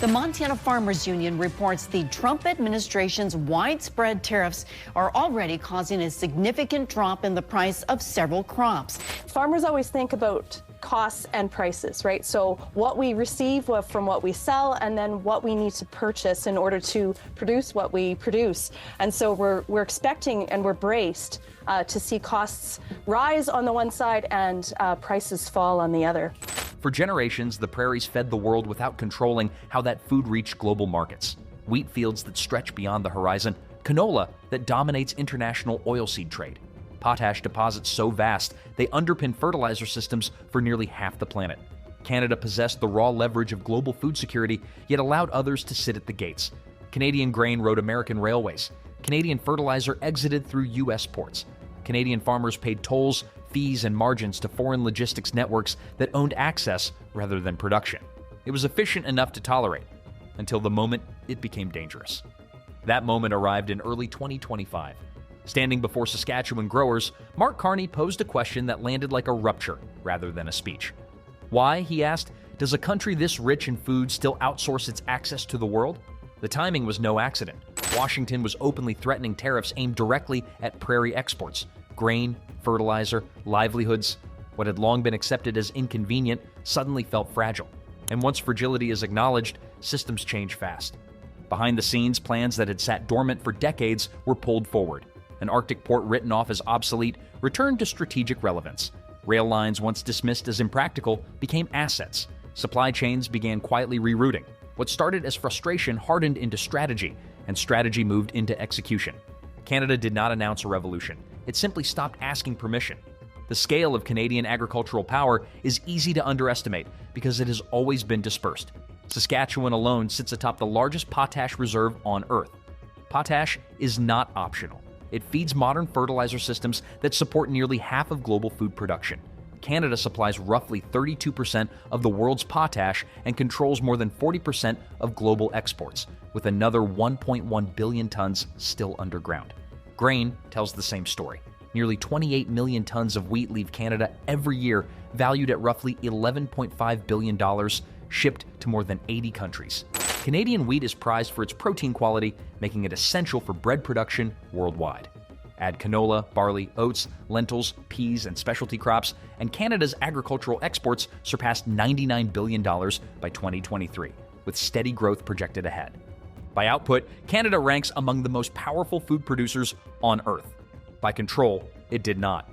The Montana Farmers Union reports the Trump administration's widespread tariffs are already causing a significant drop in the price of several crops. Farmers always think about costs and prices, right? So what we receive from what we sell, and then what we need to purchase in order to produce what we produce. And so we're expecting and we're braced to see costs rise on the one side and prices fall on the other. For generations, the prairies fed the world without controlling how that food reached global markets. Wheat fields that stretch beyond the horizon, canola that dominates international oilseed trade. Potash deposits so vast, they underpin fertilizer systems for nearly half the planet. Canada possessed the raw leverage of global food security, yet allowed others to sit at the gates. Canadian grain rode American railways. Canadian fertilizer exited through U.S. ports. Canadian farmers paid tolls, fees, and margins to foreign logistics networks that owned access rather than production. It was efficient enough to tolerate, until the moment it became dangerous. That moment arrived in early 2025. Standing before Saskatchewan growers, Mark Carney posed a question that landed like a rupture rather than a speech. Why, he asked, does a country this rich in food still outsource its access to the world? The timing was no accident. Washington was openly threatening tariffs aimed directly at prairie exports. Grain, fertilizer, livelihoods. What had long been accepted as inconvenient suddenly felt fragile. And once fragility is acknowledged, systems change fast. Behind the scenes, plans that had sat dormant for decades were pulled forward. An Arctic port written off as obsolete returned to strategic relevance. Rail lines once dismissed as impractical became assets. Supply chains began quietly rerouting. What started as frustration hardened into strategy, and strategy moved into execution. Canada did not announce a revolution. It simply stopped asking permission. The scale of Canadian agricultural power is easy to underestimate because it has always been dispersed. Saskatchewan alone sits atop the largest potash reserve on Earth. Potash is not optional. It feeds modern fertilizer systems that support nearly half of global food production. Canada supplies roughly 32% of the world's potash and controls more than 40% of global exports, with another 1.1 billion tons still underground. Grain tells the same story. Nearly 28 million tons of wheat leave Canada every year, valued at roughly $11.5 billion, shipped to more than 80 countries. Canadian wheat is prized for its protein quality, making it essential for bread production worldwide. Add canola, barley, oats, lentils, peas, and specialty crops, and Canada's agricultural exports surpassed $99 billion by 2023, with steady growth projected ahead. By output, Canada ranks among the most powerful food producers on Earth. By control, it did not.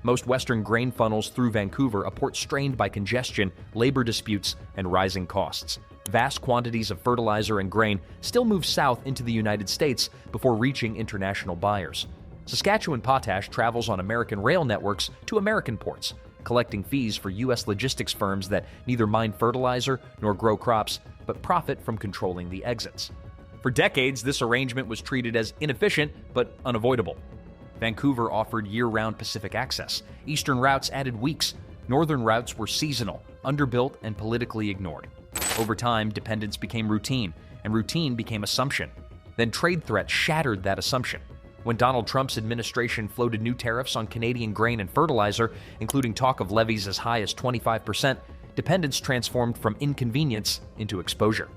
Most Western grain funnels through Vancouver, a port strained by congestion, labor disputes, and rising costs. Vast quantities of fertilizer and grain still move south into the United States before reaching international buyers. Saskatchewan potash travels on American rail networks to American ports, collecting fees for U.S. logistics firms that neither mine fertilizer nor grow crops, but profit from controlling the exits. For decades, this arrangement was treated as inefficient but unavoidable. Vancouver offered year-round Pacific access. Eastern routes added weeks. Northern routes were seasonal, underbuilt, and politically ignored. Over time, dependence became routine, and routine became assumption. Then trade threats shattered that assumption. When Donald Trump's administration floated new tariffs on Canadian grain and fertilizer, including talk of levies as high as 25%, dependence transformed from inconvenience into exposure.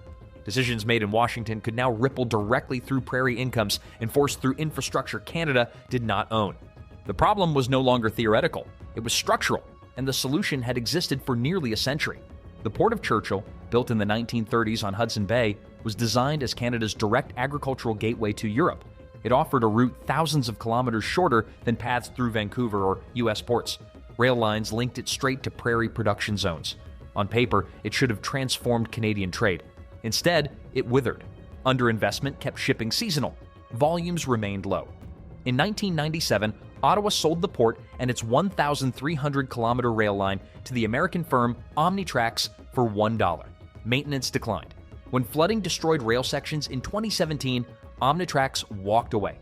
Decisions made in Washington could now ripple directly through prairie incomes, enforced through infrastructure Canada did not own. The problem was no longer theoretical, it was structural, and the solution had existed for nearly a century. The Port of Churchill, built in the 1930s on Hudson Bay, was designed as Canada's direct agricultural gateway to Europe. It offered a route thousands of kilometers shorter than paths through Vancouver or U.S. ports. Rail lines linked it straight to prairie production zones. On paper, it should have transformed Canadian trade. Instead, it withered. Underinvestment kept shipping seasonal. Volumes remained low. In 1997, Ottawa sold the port and its 1,300-kilometer rail line to the American firm Omnitrax for $1. Maintenance declined. When flooding destroyed rail sections in 2017, Omnitrax walked away.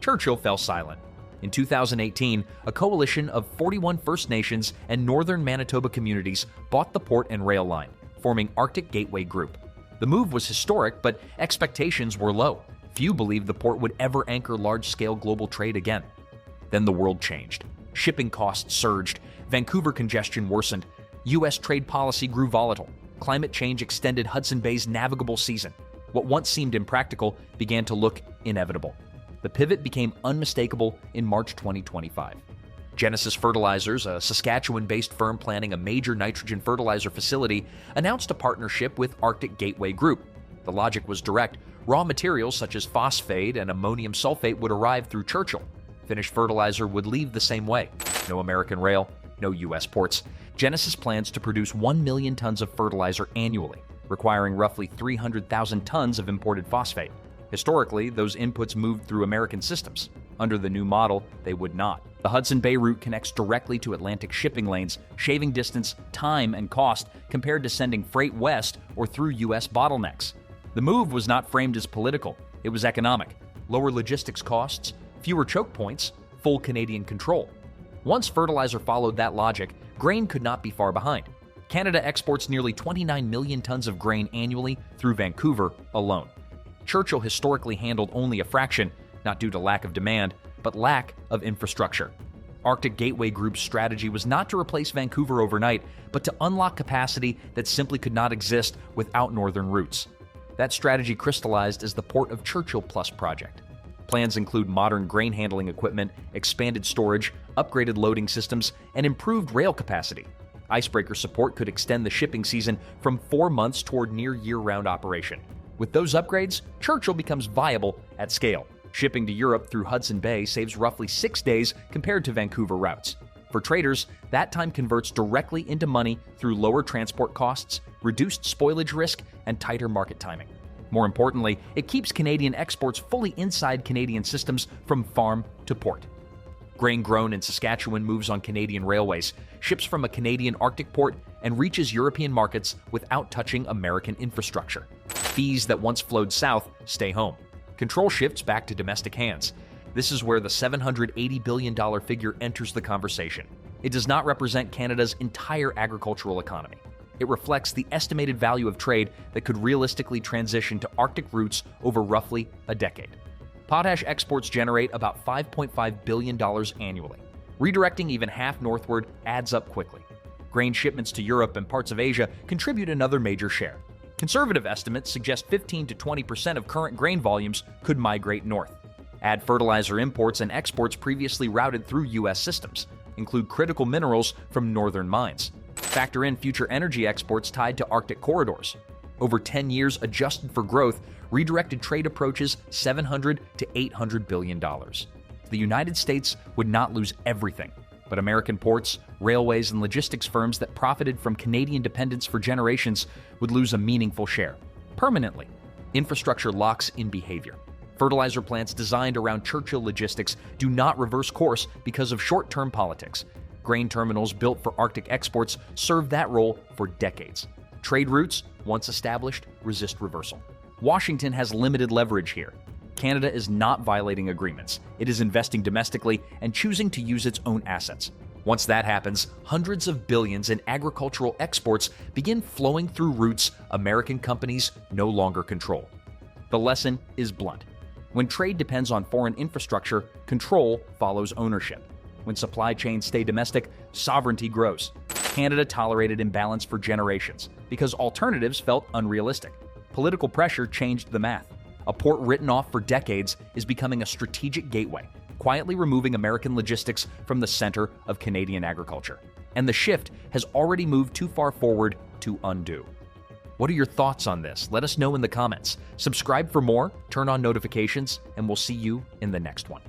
Churchill fell silent. In 2018, a coalition of 41 First Nations and northern Manitoba communities bought the port and rail line, forming Arctic Gateway Group. The move was historic, but expectations were low. Few believed the port would ever anchor large-scale global trade again. Then the world changed. Shipping costs surged. Vancouver congestion worsened. U.S. trade policy grew volatile. climate change extended Hudson Bay's navigable season. What once seemed impractical began to look inevitable. The pivot became unmistakable in March 2025. Genesis Fertilizers, a Saskatchewan-based firm planning a major nitrogen fertilizer facility, announced a partnership with Arctic Gateway Group. The logic was direct. Raw materials such as phosphate and ammonium sulfate would arrive through Churchill. Finished fertilizer would leave the same way. No American rail, no U.S. ports. Genesis plans to produce 1 million tons of fertilizer annually, requiring roughly 300,000 tons of imported phosphate. Historically, those inputs moved through American systems. Under the new model, they would not. The Hudson Bay route connects directly to Atlantic shipping lanes, shaving distance, time, and cost compared to sending freight west or through U.S. bottlenecks. The move was not framed as political. It was economic. Lower logistics costs, fewer choke points, full Canadian control. Once fertilizer followed that logic, grain could not be far behind. Canada exports nearly 29 million tons of grain annually through Vancouver alone. Churchill historically handled only a fraction, not due to lack of demand, but lack of infrastructure. Arctic Gateway Group's strategy was not to replace Vancouver overnight, but to unlock capacity that simply could not exist without northern routes. That strategy crystallized as the Port of Churchill Plus project. Plans include modern grain handling equipment, expanded storage, upgraded loading systems, and improved rail capacity. Icebreaker support could extend the shipping season from 4 months toward near year-round operation. With those upgrades, Churchill becomes viable at scale. Shipping to Europe through Hudson Bay saves roughly 6 days compared to Vancouver routes. For traders, that time converts directly into money through lower transport costs, reduced spoilage risk, and tighter market timing. More importantly, it keeps Canadian exports fully inside Canadian systems from farm to port. Grain grown in Saskatchewan moves on Canadian railways, ships from a Canadian Arctic port, and reaches European markets without touching American infrastructure. Fees that once flowed south stay home. Control shifts back to domestic hands. This is where the $780 billion figure enters the conversation. It does not represent Canada's entire agricultural economy. It reflects the estimated value of trade that could realistically transition to Arctic routes over roughly a decade. Potash exports generate about $5.5 billion annually. Redirecting even half northward adds up quickly. Grain shipments to Europe and parts of Asia contribute another major share. Conservative estimates suggest 15 to 20% of current grain volumes could migrate north. Add fertilizer imports and exports previously routed through U.S. systems, include critical minerals from northern mines. Factor in future energy exports tied to Arctic corridors. Over 10 years adjusted for growth, redirected trade approaches $700 to $800 billion. The United States would not lose everything, but American ports, railways, and logistics firms that profited from Canadian dependence for generations would lose a meaningful share. Permanently. Infrastructure locks in behavior. Fertilizer plants designed around Churchill logistics do not reverse course because of short-term politics. Grain terminals built for Arctic exports served that role for decades. Trade routes, once established, resist reversal. Washington has limited leverage here. Canada is not violating agreements. It is investing domestically and choosing to use its own assets. Once that happens, hundreds of billions in agricultural exports begin flowing through routes American companies no longer control. The lesson is blunt. When trade depends on foreign infrastructure, control follows ownership. When supply chains stay domestic, sovereignty grows. Canada tolerated imbalance for generations because alternatives felt unrealistic. Political pressure changed the math. A port written off for decades is becoming a strategic gateway, quietly removing American logistics from the center of Canadian agriculture. And the shift has already moved too far forward to undo. What are your thoughts on this? Let us know in the comments. Subscribe for more, turn on notifications, and we'll see you in the next one.